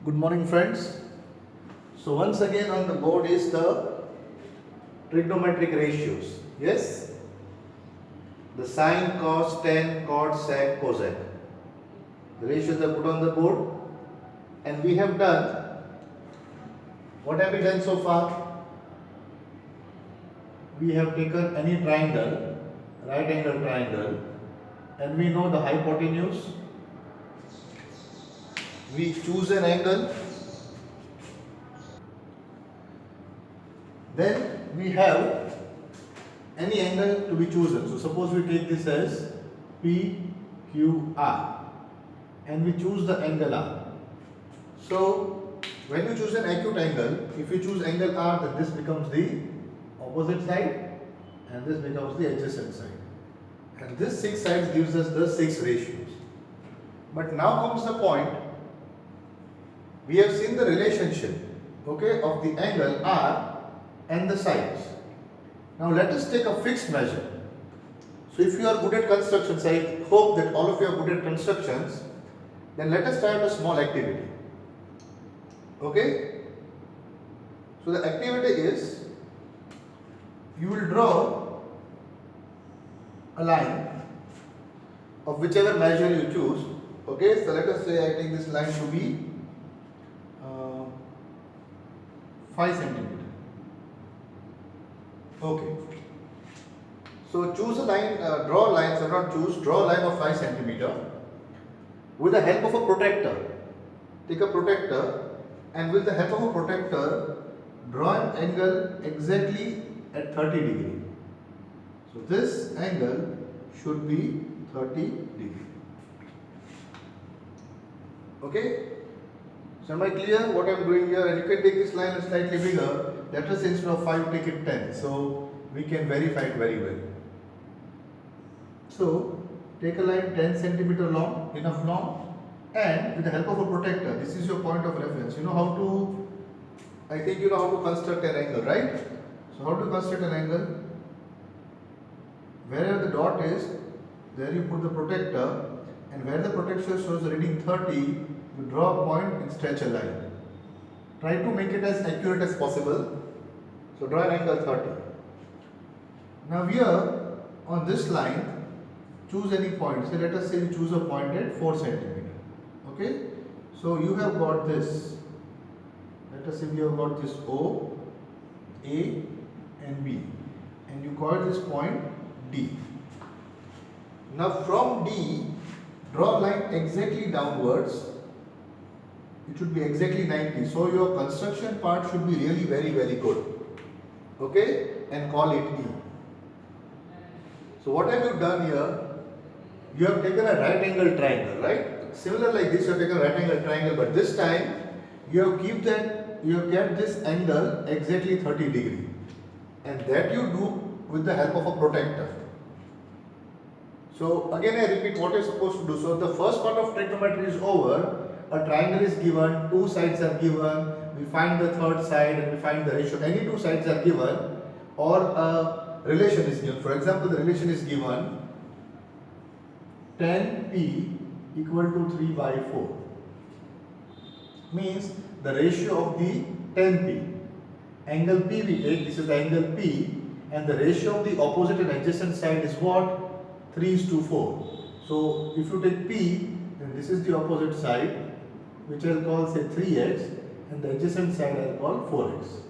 Good morning, friends. So once again on the board is the trigonometric ratios. Yes, the sine, cos, tan, cot, sec, cosec. The ratios are put on the board, and we have done. What have we done so far? We have taken any triangle, right angle triangle, and we know the hypotenuse. We choose an angle. Then we have any angle to be chosen. So suppose we take this as PQR and we choose the angle R. So when you choose an acute angle, if you choose angle R, then this becomes the opposite side and this becomes the adjacent side. And this 6 sides gives us the 6 ratios. But now comes the point, we have seen the relationship, okay, of the angle R and the sides. Now let us take a fixed measure. So if you are good at constructions, I hope that all of you are good at constructions, then let us start a small activity. Okay? So the activity is, you will draw a line of whichever measure you choose. Okay, so let us say I take this line to be 5 centimeter. Okay. So choose a line, draw a line, so not choose, draw a line of 5 centimeter with the help of a protractor. Take a protractor and with the help of a protractor, draw an angle exactly at 30 degree. So this angle should be 30 degree. Okay? So am I clear what I am doing here? And you can take this line slightly bigger. Let us instead of 5 take it 10. So we can verify it very well. So take a line 10 centimeter long, enough long, and with the help of a protractor, this is your point of reference. You know how to, I think you know how to construct an angle, right? So how to construct an angle? Wherever the dot is, there you put the protractor, and where the protractor shows the reading 30, you draw a point and stretch a line. Try to make it as accurate as possible. So draw an angle 30. Now here on this line, choose any point. So let us say you choose a point at 4 centimeter. Okay. So you have got this. Let us say we have got this O, A, and B, and you call this point D. Now from D, draw a line exactly downwards. It should be exactly 90. So your construction part should be really very good. Okay, and call it E. So what have you done here? You have taken a right angle triangle, right? Similar like this, you have taken a right angle triangle, but this time you have kept this angle exactly 30 degree, and that you do with the help of a protractor. So again I repeat what you are supposed to do. So the first part of trigonometry is over. A triangle is given, 2 sides are given, we find the third side and we find the ratio. Any 2 sides are given, or a relation is given. For example, the relation is given tan P equal to 3 by 4. Means the ratio of the tan P. Angle P we take, this is the angle P, and the ratio of the opposite and adjacent side is what? 3:4. So if you take P, then this is the opposite side, which I'll call say 3x, and the adjacent side I'll call 4x.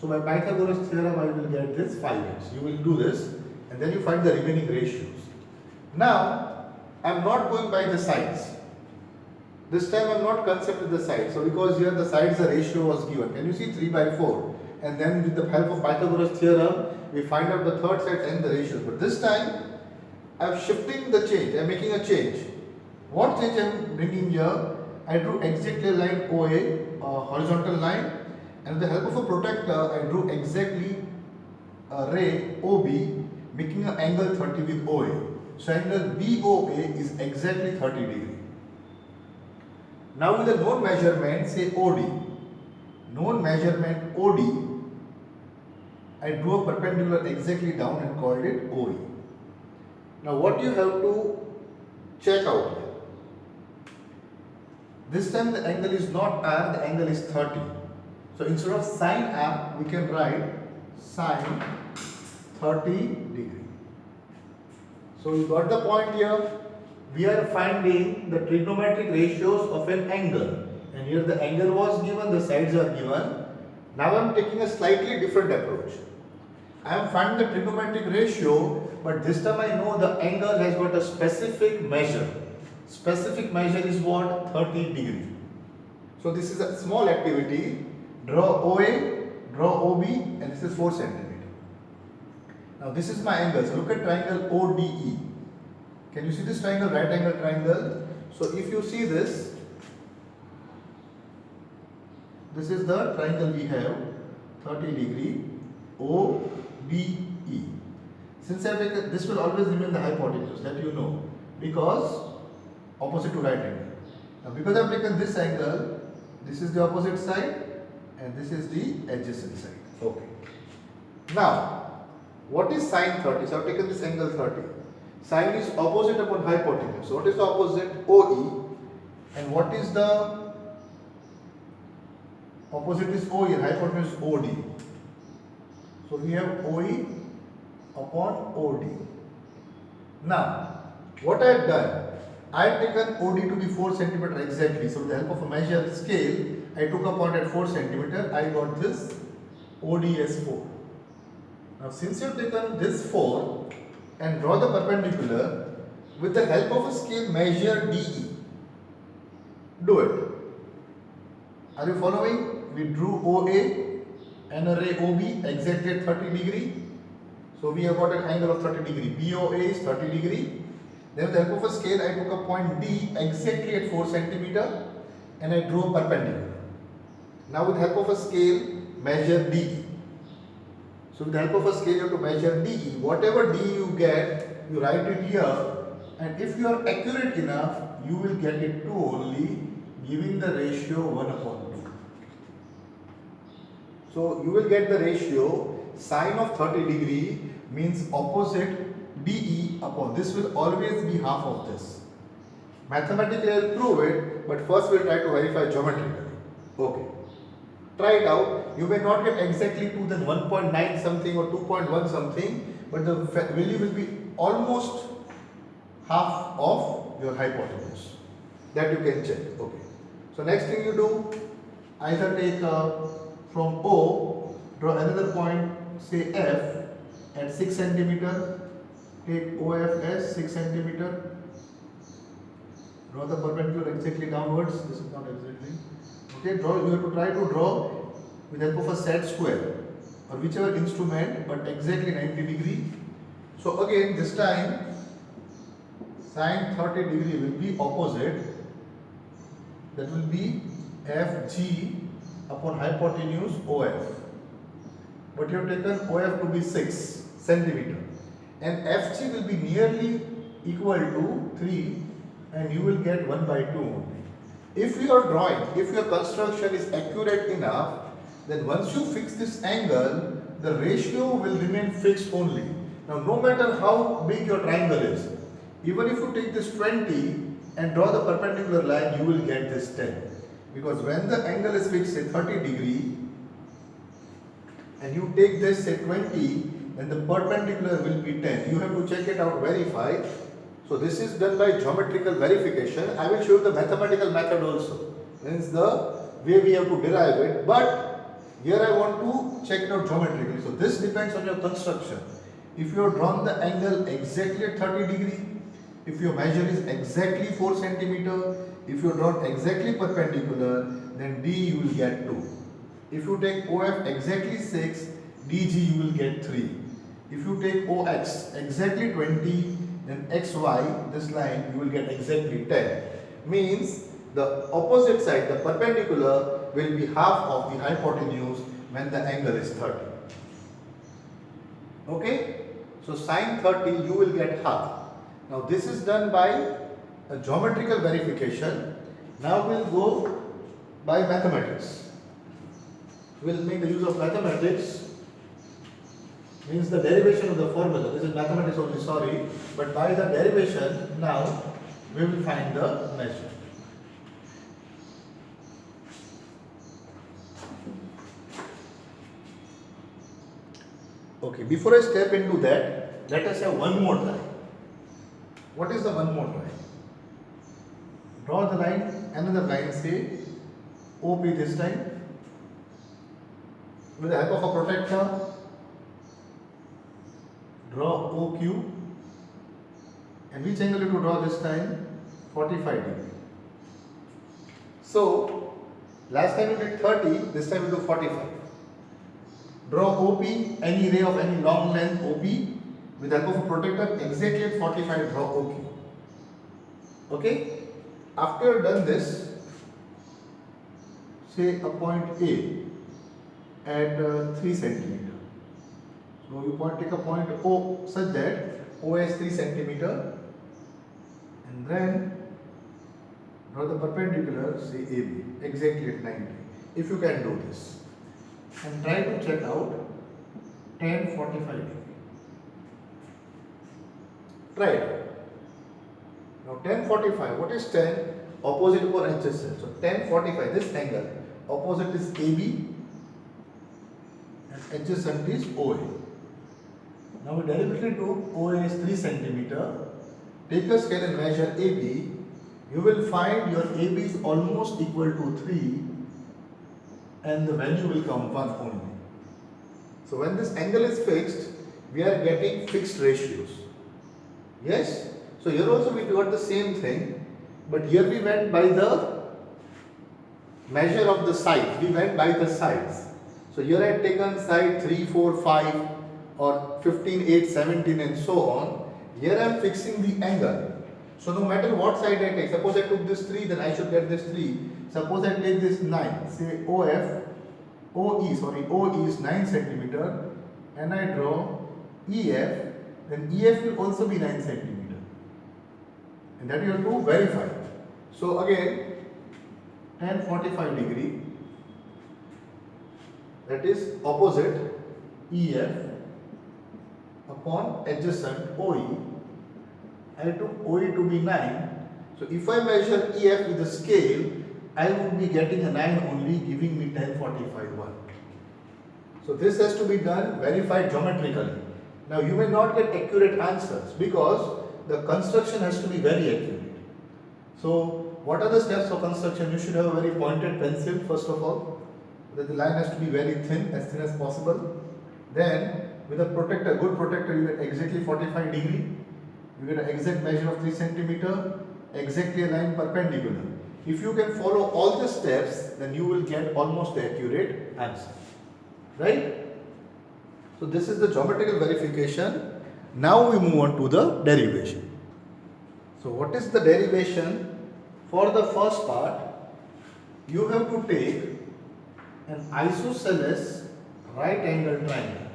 So by Pythagoras theorem I will get this 5x. You will do this and then you find the remaining ratios. Now I am not going by the sides. This time I am not considering the sides. So because here the sides the ratio was given. Can you see 3 by 4? And then with the help of Pythagoras theorem we find out the third side and the ratios. But this time I am shifting the change. I am making a change. What change I am bringing here? I drew exactly a line OA, a horizontal line, and with the help of a protractor, I drew exactly a ray OB, making an angle 30 with OA. So angle BOA is exactly 30 degree. Now with the known measurement, say OD. Known measurement OD, I drew a perpendicular exactly down and called it OE. Now what you have to check out here? This time the angle is not r, the angle is 30. So instead of sine r, we can write sine 30 degree. So you got the point here. We are finding the trigonometric ratios of an angle. And here the angle was given, the sides are given. Now I am taking a slightly different approach. I am finding the trigonometric ratio, but this time I know the angle has got a specific measure. Specific measure is what? 30 degree. So this is a small activity. Draw OA, draw OB, and this is 4 centimeter. Now this is my angle. So look at triangle ODE. Can you see this triangle? Right angle triangle. So if you see this is the triangle we have, 30 degree OBE. Since I have taken, this will always remain the hypotenuse, that you know, because opposite to right angle. Now because I have taken this angle, this is the opposite side and this is the adjacent side. Okay. Now, what is sine 30? So I have taken this angle 30. Sine is opposite upon hypotenuse. So what is the opposite? OE. And what is the opposite is OE and hypotenuse is OD. So we have OE upon OD. Now, what I have done, I have taken OD to be 4 centimeter exactly. So with the help of a measure scale, I took a point at 4 centimeter. I got this OD as 4. Now since you have taken this 4 and draw the perpendicular, with the help of a scale measure DE. Do it. Are you following? We drew OA and a ray OB exactly at 30 degree. So we have got an angle of 30 degree. BOA is 30 degree. Then with the help of a scale, I took a point D exactly at 4 centimeter and I drew a perpendicular. Now with the help of a scale, measure DE. So with the help of a scale, you have to measure DE. Whatever DE you get, you write it here, and if you are accurate enough, you will get it to only giving the ratio 1 upon 2. So you will get the ratio sine of 30 degree means opposite DE upon, this will always be half of this. Mathematically I will prove it, but first we will try to verify geometrically. Okay. Try it out. You may not get exactly 2 then 1.9 something or 2.1 something, but the value will be almost half of your hypotenuse. That you can check. Okay. So next thing you do, either take from O, draw another point, say F at 6 centimeter. Take OF as 6 centimeter. Draw the perpendicular exactly downwards. This is not exactly. Okay, draw. You have to try to draw with the help of a set square or whichever instrument, but exactly 90 degree. So again, this time sine 30 degree will be opposite. That will be FG upon hypotenuse OF. But you have taken OF to be 6 centimeter, and FG will be nearly equal to 3, and you will get 1 by 2 only. If your drawing, if your construction is accurate enough, then once you fix this angle, the ratio will remain fixed only. Now no matter how big your triangle is, even if you take this 20 and draw the perpendicular line, you will get this 10. Because when the angle is fixed, say 30 degree, and you take this, say 20, then the perpendicular will be 10. You have to check it out, verify. So this is done by geometrical verification. I will show you the mathematical method also. Means the way we have to derive it. But here I want to check it out geometrically. So this depends on your construction. If you have drawn the angle exactly at 30 degree, if your measure is exactly 4 centimeter, if you have drawn exactly perpendicular, then D you will get 2. If you take OF exactly 6, DG you will get 3. If you take OX exactly 20, then XY, this line, you will get exactly 10. Means the opposite side, the perpendicular, will be half of the hypotenuse when the angle is 30. Okay? So sine 30, you will get half. Now this is done by a geometrical verification. Now we'll go by mathematics. We'll make the use of mathematics. Means the derivation of the formula. This is mathematics only, sorry. But by the derivation, now we will find the measure. Okay, before I step into that, let us have one more try. What is the one more try? Draw the line, another line, say OP this time. With the help of a protractor, draw OQ. And which angle you to draw this time? 45 degree. So, last time you did 30, this time you do 45. Draw OP, any ray of any long length OP. With the help of a protractor, exactly at 45, draw OQ. Okay? After you have done this, say a point A at 3 centimeter. So you take a point O such that O is 3 centimeter, and then draw the perpendicular, say AB, exactly at 90. If you can do this, and try to check out tan 45 degree. Try it. Now tan 45, what is tan? Opposite or adjacent. So tan 45, this angle, opposite is AB and adjacent is OA. Now we deliberately do OA is 3 centimeter. Take a scale and measure AB. You will find your AB is almost equal to 3 and the value will come 1 only. So when this angle is fixed, we are getting fixed ratios. Yes? So here also we got the same thing, but here we went by the measure of the sides. We went by the sides. So here I had taken side 3, 4, 5 or 15, 8, 17 and so on. Here I am fixing the angle. So no matter what side I take, suppose I took this 3, then I should get this 3. Suppose I take this 9, say OE is 9 centimeter, and I draw EF, then EF will also be 9 centimeter. And that you have to verify. So again, tan 45 degree, that is opposite EF upon adjacent OE. I took OE to be 9. So if I measure EF with a scale, I would be getting a 9 only, giving me tan 45 1. So this has to be done, verified geometrically. Now you may not get accurate answers because the construction has to be very accurate. So what are the steps of construction? You should have a very pointed pencil first of all. That the line has to be very thin as possible. Then with a protector, good protector, you get exactly 45 degree. You get an exact measure of 3 centimeter, exactly a line perpendicular. If you can follow all the steps, then you will get almost accurate answer. Right? So this is the geometrical verification. Now we move on to the derivation. So what is the derivation? For the first part, you have to take an isosceles right angle triangle.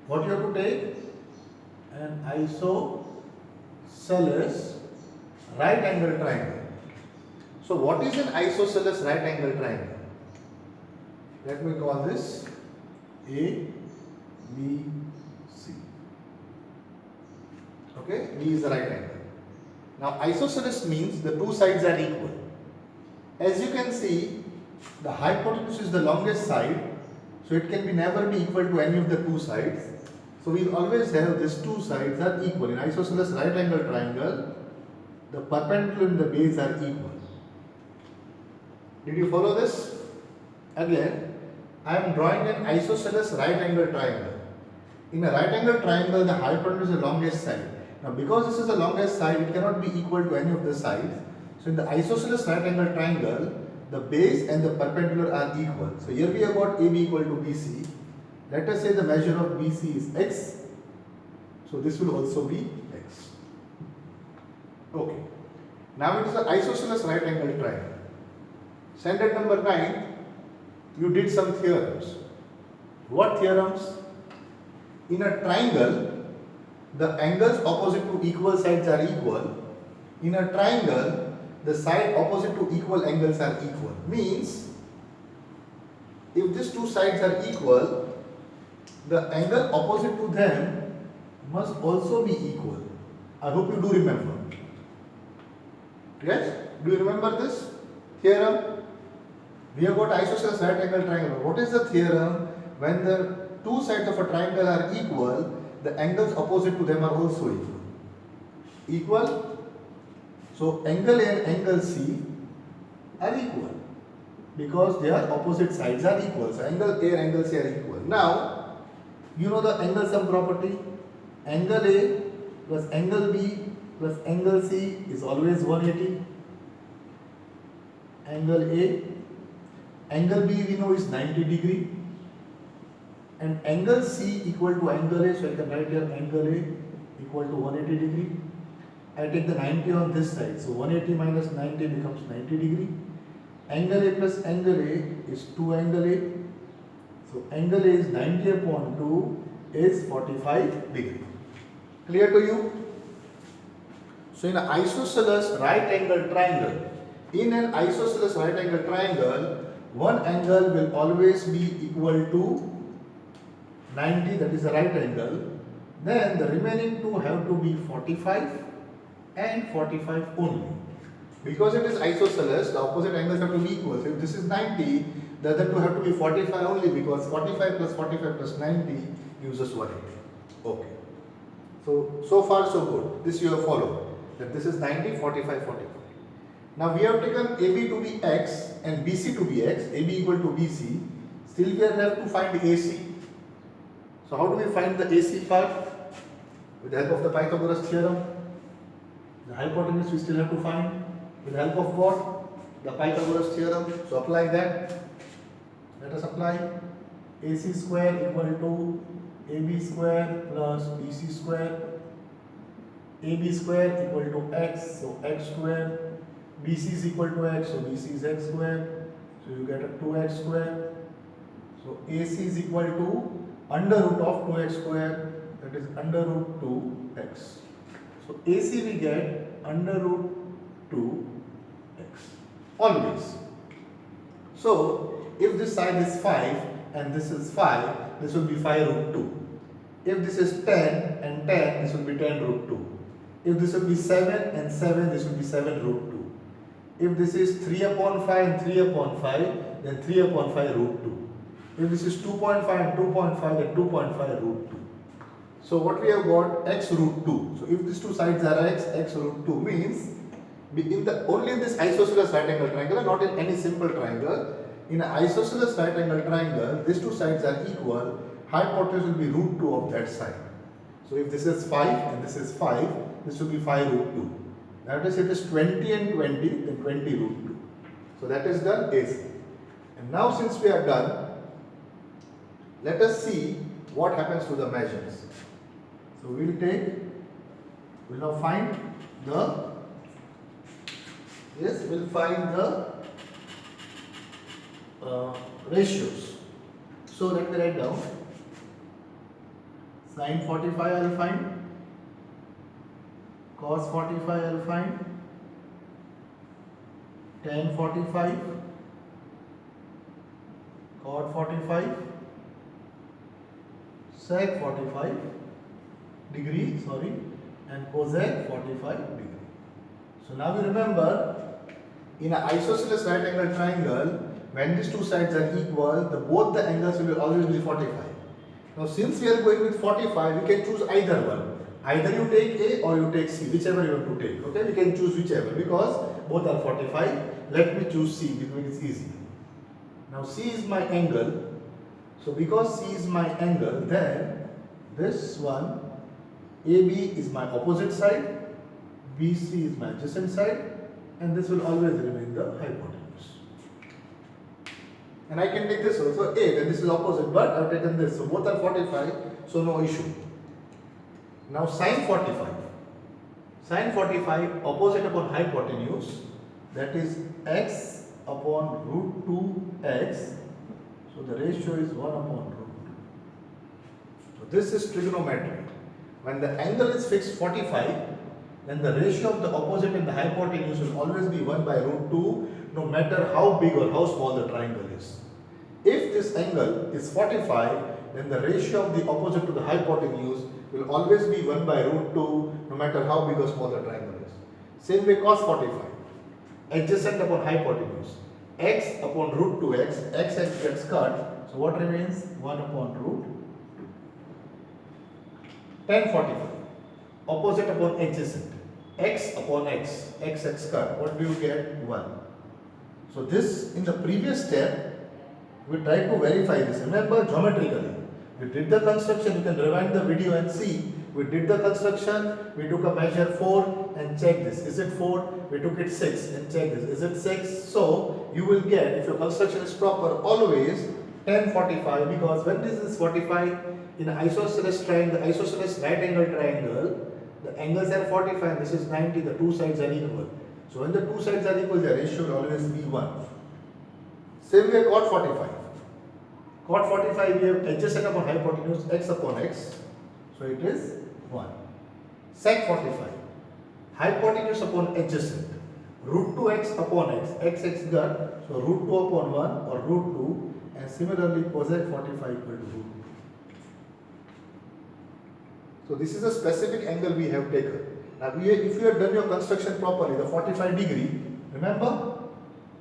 What you have to take? An isosceles right angle triangle. So what is an isosceles right angle triangle? Let me call this A, B, C. Okay, B is the right angle. Now isosceles means the two sides are equal. As you can see, the hypotenuse is the longest side, so it can never be equal to any of the two sides. So we will always have these two sides are equal. In isosceles right angle triangle, the perpendicular and the base are equal. Did you follow this? Again, I am drawing an isosceles right angle triangle. In a right angle triangle, the hypotenuse is the longest side. Now because this is the longest side, it cannot be equal to any of the sides. So in the isosceles right angle triangle, the base and the perpendicular are equal. So here we have got AB equal to BC. Let us say the measure of BC is X. So this will also be X. Okay. Now it is the isosceles right angle triangle. Standard number 9, you did some theorems. What theorems? In a triangle, the angles opposite to equal sides are equal. In a triangle, the side opposite to equal angles are equal. Means, if these two sides are equal, the angle opposite to them must also be equal. I hope you do remember. Yes? Do you remember this theorem? We have got isosceles right angle triangle. What is the theorem? When the two sides of a triangle are equal, the angles opposite to them are also equal. Equal. So angle A and angle C are equal because their opposite sides are equal. So angle A and angle C are equal. Now, you know the angle sum property. Angle A plus angle B plus angle C is always 180. Angle A. Angle B we know is 90 degree. And angle C equal to angle A. So I can write here angle A equal to 180 degree. I take the 90 on this side. So 180 minus 90 becomes 90 degree. Angle A plus angle A is 2 angle A. So angle A is 90 upon 2 is 45 degree. Clear to you? So in an isosceles right angle triangle, one angle will always be equal to 90, that is the right angle. Then the remaining two have to be 45 and 45 only. Because it is isosceles, the opposite angles have to be equal. So if this is 90, the other two have to be 45 only, because 45 plus 45 plus 90 gives us 180. Okay. So far so good. This you have followed. That this is 90, 45, 45. Now we have taken AB to be X and BC to be X, AB equal to BC. Still we are left to find AC. So how do we find the AC part? With the help of the Pythagoras theorem. The hypotenuse we still have to find. With the help of what? The Pythagoras theorem. So apply that. Let us apply. AC square equal to AB square plus BC square. AB square equal to X, so X square. BC is equal to X, so BC is X square. So you get a 2X square. So AC is equal to under root of 2X square, that is under root 2X. So AC we get under root 2X. Always. So if this side is 5 and this is 5, this will be 5 root 2. If this is 10 and 10, this will be 10 root 2. If this will be 7 and 7, this will be 7 root 2. If this is 3 upon 5 and 3 upon 5, then 3 upon 5 root 2. If this is 2.5 and 2.5, then 2.5 root 2. So what we have got? X root 2. So if these two sides are X, X root 2 means only in this isosceles right angle triangle, not in any simple triangle. In an isosceles right angle triangle, these two sides are equal. Hypotenuse will be root 2 of that side. So if this is 5 and this is 5, this will be 5 root 2. That is, it is 20 and 20, then 20 root 2. So that is done AC. And now since we are done, let us see what happens to the measures. So we will now find the, we'll find the ratios. So let me write down. Sin 45 I will find. Cos 45 I will find. Tan 45. Cot 45. Sec 45 degree, and cosec 45 degree. So now we remember, in an isosceles right angle triangle, when these two sides are equal, both the angles will always be 45. Now since we are going with 45, we can choose either one. Either you take A or you take C, whichever you want to take. Okay, we can choose whichever because both are 45. Let me choose C because it's easy. Now C is my angle. So because C is my angle, then this one, AB is my opposite side, BC is my adjacent side, and this will always remain the hypotenuse. And I can take this also A, then this is opposite, but I have taken this. So both are 45, so no issue. Now sin 45. Sin 45 opposite upon hypotenuse, that is x upon root 2x. So the ratio is 1 upon root 2. So this is trigonometry. When the angle is fixed 45, then the ratio of the opposite and the hypotenuse will always be 1 by root 2, no matter how big or how small the triangle is. If this angle is 45, then the ratio of the opposite to the hypotenuse will always be 1 by root 2, no matter how big or small the triangle is. Same way cos 45, adjacent upon hypotenuse, x upon root 2x, x gets cut, so what remains? 1 upon root tan 45. Opposite upon adjacent. X upon x. X square. What do you get? 1. So this, in the previous step, we tried to verify this. Remember, geometrically. We did the construction. You can rewind the video and see. We did the construction. We took a measure 4 and check this. Is it 4? We took it 6 and check this. Is it 6? So you will get, if your construction is proper, always tan 45, because when this is 45 in an isosceles triangle, isosceles right angle triangle, the angles are 45. This is 90. The two sides are equal. So when the two sides are equal, the ratio will always be 1. Same way cot 45. Cot 45, we have adjacent upon hypotenuse x upon x. So it is 1. Sec 45. Hypotenuse upon adjacent. Root 2x upon x. X got, so root 2 upon 1 or root 2. And similarly cosec 45 equal to root 2. So this is a specific angle we have taken. Now if you have done your construction properly, the 45 degree, remember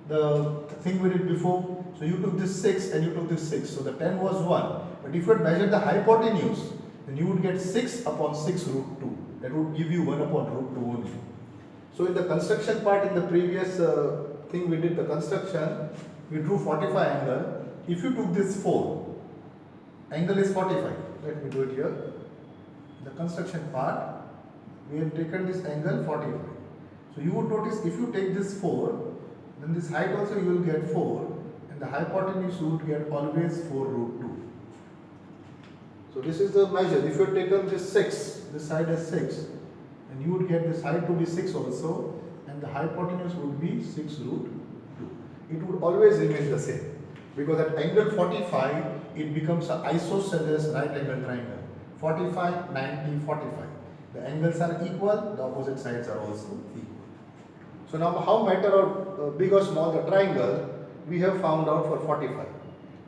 the thing we did before? So you took this 6 and you took this 6. So the 10 was 1. But if you had measured the hypotenuse, then you would get 6 upon 6 root 2. That would give you 1 upon root 2 only. So in the construction part, in the previous thing we did the construction, we drew 45 angle. If you took this 4, angle is 45. Let me do it here. The construction part, we have taken this angle 45. So you would notice if you take this 4, then this height also you will get 4, and the hypotenuse you would get always 4 root 2. So this is the measure. If you have taken this 6, this side is 6, and you would get this height to be 6 also, and the hypotenuse would be 6 root 2. It would always remain the same, because at angle 45, it becomes an isosceles right angle triangle. 45, 90, 45. The angles are equal, the opposite sides are also equal. So now how matter or big or small the triangle, we have found out for 45.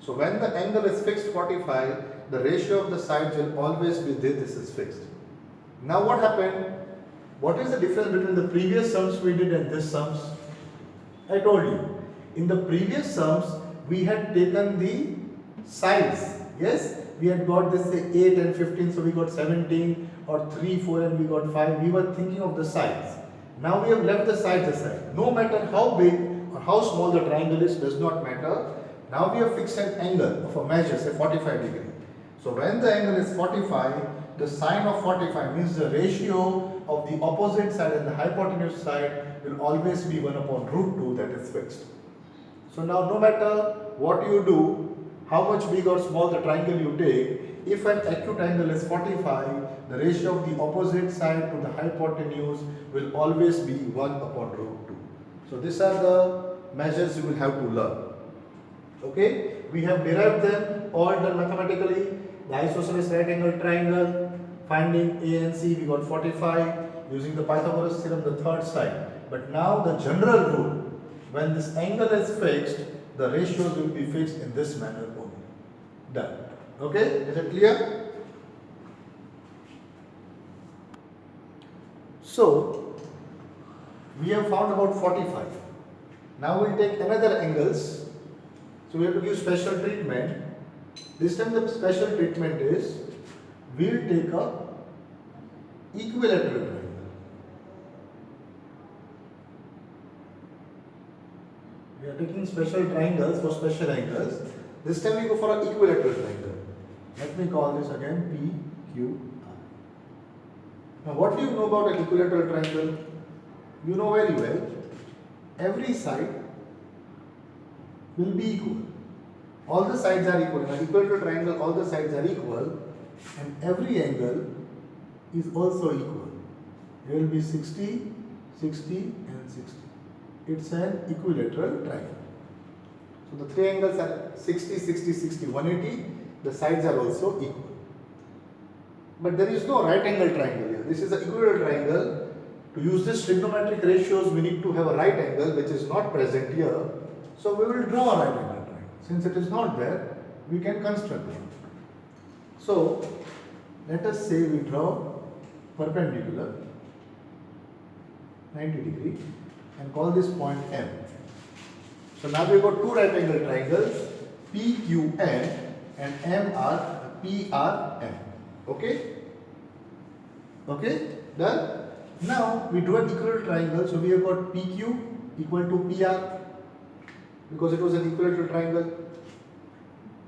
So when the angle is fixed 45, the ratio of the sides will always be this is fixed. Now what happened? What is the difference between the previous sums we did and this sums? I told you. In the previous sums, we had taken the sides. Yes? We had got this say 8 and 15, so we got 17, or 3, 4 and we got 5. We were thinking of the sides. Now we have left the sides aside. No matter how big or how small the triangle is, does not matter. Now we have fixed an angle of a measure, say 45 degree. So when the angle is 45, the sine of 45 means the ratio of the opposite side and the hypotenuse side will always be 1 upon root 2, that is fixed. So now no matter what you do, how much big or small the triangle you take, if an acute angle is 45, the ratio of the opposite side to the hypotenuse will always be 1 upon root 2. So these are the measures you will have to learn. Okay, we have derived them, all done mathematically. The isosceles right angle triangle, finding A and C, we got 45, using the Pythagoras theorem, the third side. But now the general rule, when this angle is fixed, the ratios will be fixed in this manner only. Done. Okay, is it clear? So, we have found about 45. Now we'll take another angles. So we have to give special treatment. This time the special treatment is, we'll take a equilateral triangle. We are taking special triangles for special angles. This time we go for an equilateral triangle. Let me call this again P, Q, R. Now what do you know about an equilateral triangle? You know very well. Every side will be equal. All the sides are equal. In an equilateral triangle, all the sides are equal, and every angle is also equal. There will be 60, 60 and 60. It's an equilateral triangle. So the three angles are 60, 60, 60, 180. The sides are also equal. But there is no right angle triangle here. This is an equilateral triangle. To use this trigonometric ratios, we need to have a right angle which is not present here. So we will draw a right angle triangle. Since it is not there, we can construct it. So let us say we draw perpendicular 90 degree and call this point M. So now we have got two right angle triangles, PQN and MRPRM. Okay? Okay, done. Now we draw an equilateral triangle. So we have got PQ equal to PR because it was an equilateral triangle.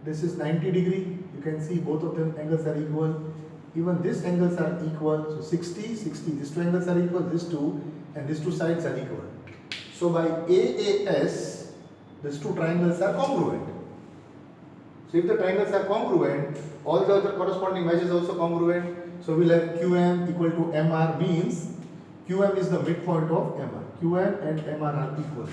This is 90 degree. You can see both of them angles are equal. Even these angles are equal. So 60, 60. These two angles are equal. These two and these two sides are equal. So by AAS, these two triangles are congruent. So if the triangles are congruent, all the other corresponding measures are also congruent. So we'll have QM equal to MR means QM is the midpoint of MR. QM and MR are equal.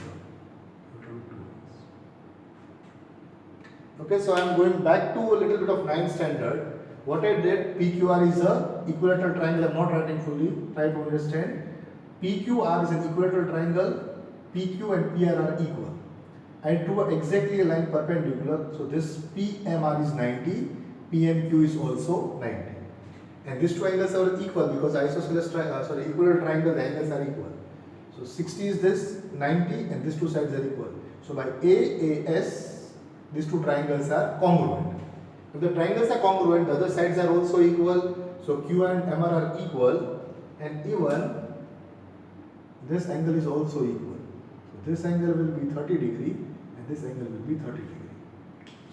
Okay, so I am going back to a little bit of 9th standard. What I did, PQR is a equilateral triangle. I am not writing fully. Try to understand. PQR is an equilateral triangle. PQ and PR are equal. I drew exactly a line perpendicular. So this PMR is 90. PMQ is also 90. And these two angles are equal because equilateral triangle, the angles are equal. So 60 is this, 90, and these two sides are equal. So by AAS, these two triangles are congruent. If the triangles are congruent, the other sides are also equal. So Q and MR are equal, and even this angle is also equal. So this angle will be 30 degree, and this angle will be 30 degree.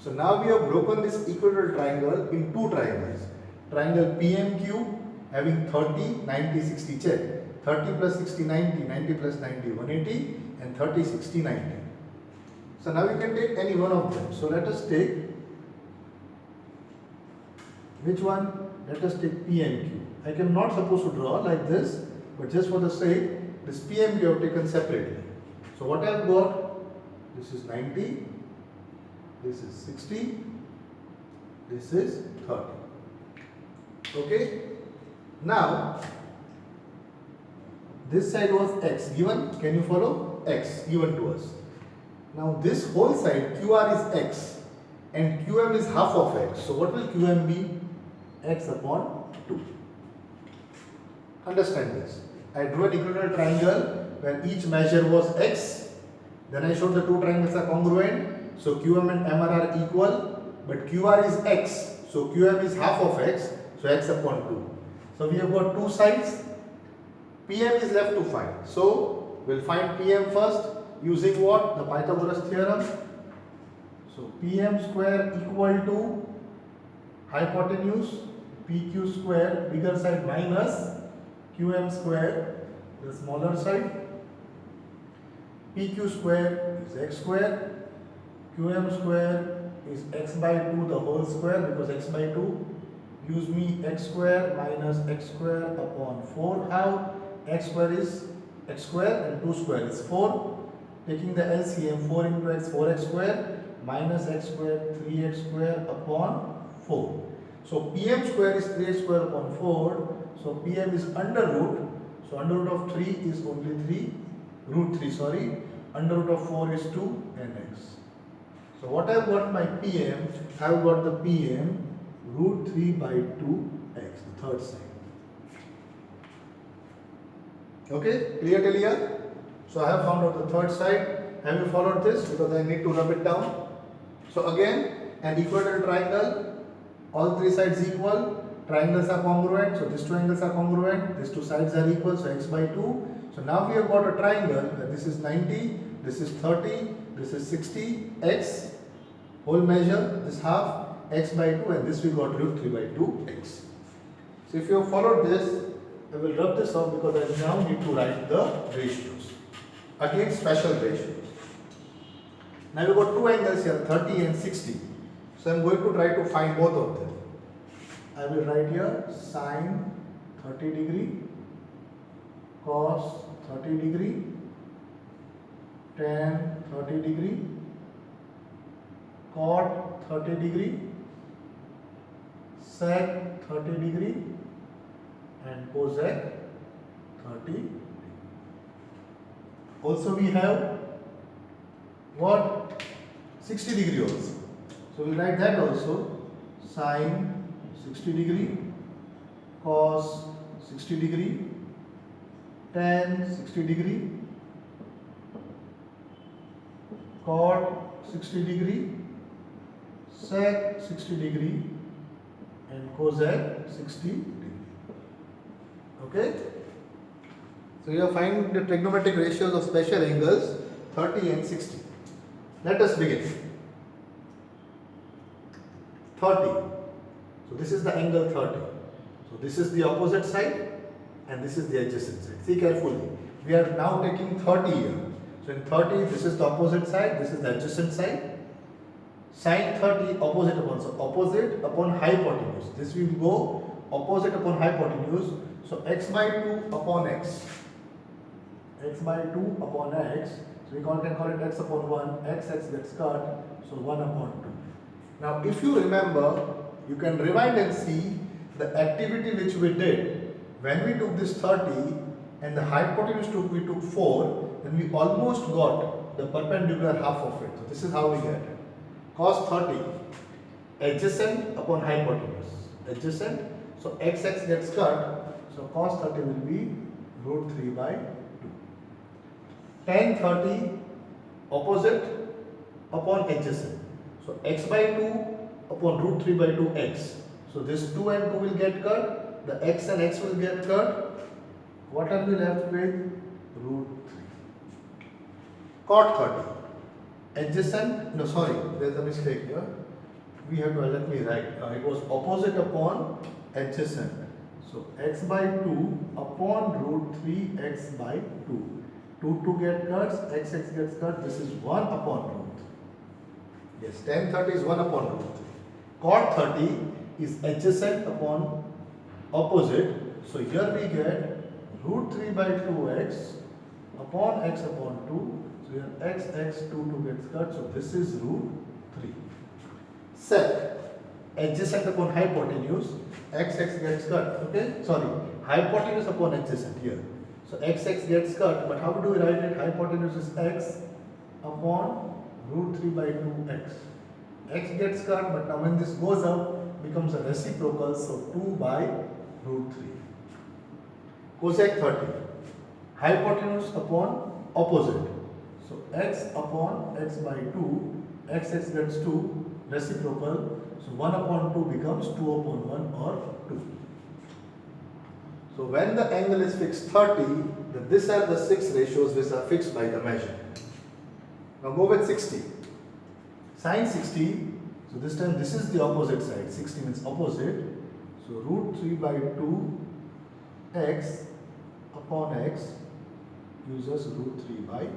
So now we have broken this equilateral triangle in two triangles. Triangle PMQ having 30, 90, 60, check. 30 plus 60, 90, 90 plus 90, 180, and 30, 60, 90. So now you can take any one of them. So let us take, which one? Let us take PMQ. I am not supposed to draw like this, but just for the sake, this PMQ I have taken separately. So what I have got, this is 90, this is 60, this is 30. Okay. Now, this side was X given. Can you follow? X given to us. Now this whole side QR is X and QM is half of X. So what will QM be? X upon 2. Understand this. I drew an equilateral triangle where each measure was X. Then I showed the two triangles are congruent. So QM and MR are equal. But QR is X. So QM is half of X. So X upon 2. So we have got two sides. PM is left to find. So we'll find PM first using what? The Pythagoras theorem. So PM square equal to hypotenuse PQ square, bigger side, minus QM square, the smaller side. PQ square is X square. QM square is X by 2 the whole square because X by 2 gives me X square minus X square upon 4. How? X square is X square and 2 square is 4. Taking the LCM, 4 into X, 4X square minus X square, 3X square upon 4. So PM square is 3X square upon 4. So PM is under root. So under root of 3 is only 3. Root 3, sorry. Under root of 4 is 2 and X. So what I have got my PM, I have got the PM root 3 by 2x, the third side. Okay, clear till here? So I have found out the third side. Have you followed this? Because I need to rub it down. So again, an equilateral triangle, all three sides equal, triangles are congruent, so these two angles are congruent, these two sides are equal, so X by 2. So now we have got a triangle where this is 90, this is 30, this is 60, X, whole measure, this half, X by 2, and this we got root 3 by 2x. So if you have followed this, I will rub this off because I now need to write the ratios. Again, special ratios. Now we got two angles here, 30 and 60. So I am going to try to find both of them. I will write here sine 30 degree, cos 30 degree, tan 30 degree, cot 30 degree, sec 30 degree, and cosec 30 degree. Also we have what? 60 degree also. So we write that also, sine 60 degree, cos 60 degree, tan 60 degree, cot 60 degree, sec 60 degree, and cosec 60 degree. Okay. So you have find the trigonometric ratios of special angles 30 and 60. Let us begin. 30. So this is the angle 30. So this is the opposite side and this is the adjacent side. See carefully. We are now taking 30 here. So in 30, this is the opposite side, this is the adjacent side. Sin 30 opposite upon, so opposite upon hypotenuse. This will go opposite upon hypotenuse. So x by 2 upon x. X by 2 upon x. So we can call it x upon 1. X gets cut. So 1 upon 2. Now if you remember, you can rewind and see the activity which we did when we took this 30 and the hypotenuse we took 4, then we almost got the perpendicular half of it. So this is how we get it. Cos 30 adjacent upon hypotenuse. Adjacent. So x gets cut. So cos 30 will be root 3 by 2. Tan 30 opposite upon adjacent. So x by 2 upon root 3 by 2x. So this 2 and 2 will get cut. The x and x will get cut. What are we left with? Root 3. Cot 30. Adjacent, no sorry, there is a mistake here. We have to, let me write. It was opposite upon adjacent. So x by 2 upon root 3x by 2. 2 get cuts, x gets cut. This is 1 upon root 3. Yes, tan 30 is 1 upon root 3. Cot 30 is adjacent upon opposite. So here we get root 3 by 2x upon x upon 2. So here x 2 gets cut. So this is root 3. Sec adjacent upon hypotenuse, x gets cut. Okay, sorry, hypotenuse upon adjacent here. So x gets cut, but how do we write it? Hypotenuse is x upon root 3 by 2x. X gets cut, but now when this goes up, becomes a reciprocal, so 2 by root 3. Cosec 30, hypotenuse upon opposite. So x upon x by 2, x gets 2, reciprocal, so 1 upon 2 becomes 2 upon 1 or 2. So when the angle is fixed 30, then these are the 6 ratios which are fixed by the measure. Now go with 60. Sin 60, so this time this is the opposite side, 60 means opposite. So root 3 by 2 x upon x uses root 3 by 2.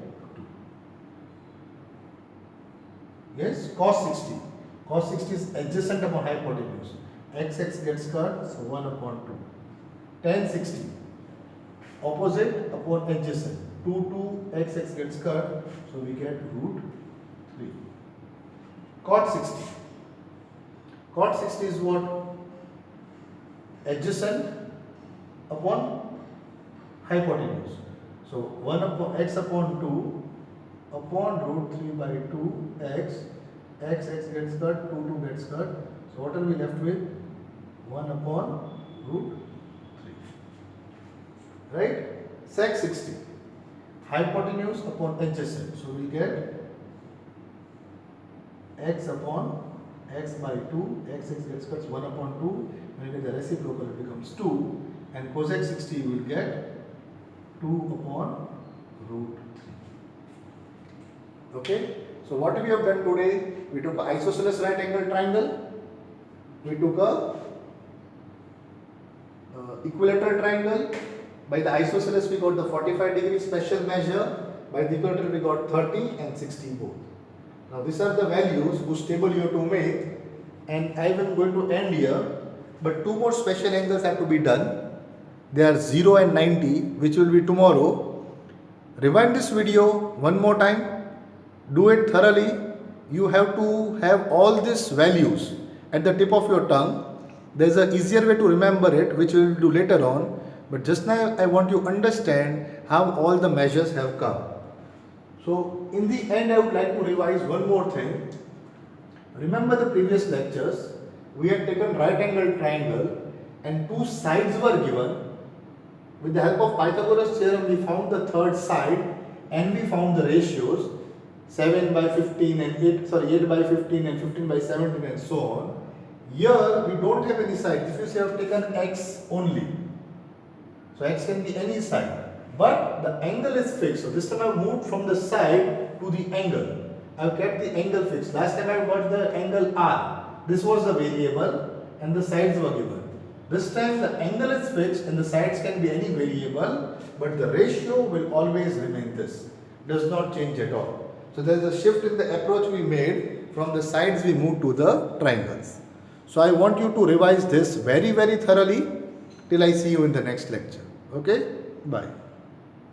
Yes, cos 60. Cos 60 is adjacent upon hypotenuse. X gets cut, so 1 upon 2. Tan 60, opposite upon adjacent. 2 x gets cut, so we get root 3. Cot 60. Cot 60 is what? Adjacent upon hypotenuse. So 1 upon x upon 2 upon root 3 by 2 x. X gets cut, 2 gets cut. So what are we left with? 1 upon root 3. Right? Sec 60. Hypotenuse upon adjacent. So we get x upon x by 2. X gets cut, 1 upon 2. When you get the reciprocal, it becomes 2. And cosec 60 you will get 2 upon root 3. Okay? So what we have done today, we took an isosceles right angle triangle, we took a equilateral triangle. By the isosceles we got the 45 degree special measure, by the equilateral we got 30 and 60 both. Now these are the values whose table you have to make, and I am going to end here, but 2 more special angles have to be done. They are 0 and 90, which will be tomorrow. Rewind this video one more time. Do it thoroughly. You have to have all these values at the tip of your tongue. There is an easier way to remember it, which we will do later on. But just now I want you to understand how all the measures have come. So in the end I would like to revise one more thing. Remember the previous lectures, we had taken right angle triangle and 2 sides were given. With the help of Pythagoras theorem we found the third side and we found the ratios 7 by 15 and 8 by 15 and 15 by 17 and so on. Here we don't have any side. If you say I have taken x only. So x can be any side. But the angle is fixed. So this time I have moved from the side to the angle. I have kept the angle fixed. Last time I have got the angle R. This was the variable and the sides were given. This time the angle is fixed and the sides can be any variable, but the ratio will always remain this. Does not change at all. So there is a shift in the approach we made. From the sides we moved to the triangles. So I want you to revise this very thoroughly till I see you in the next lecture. Okay? Bye.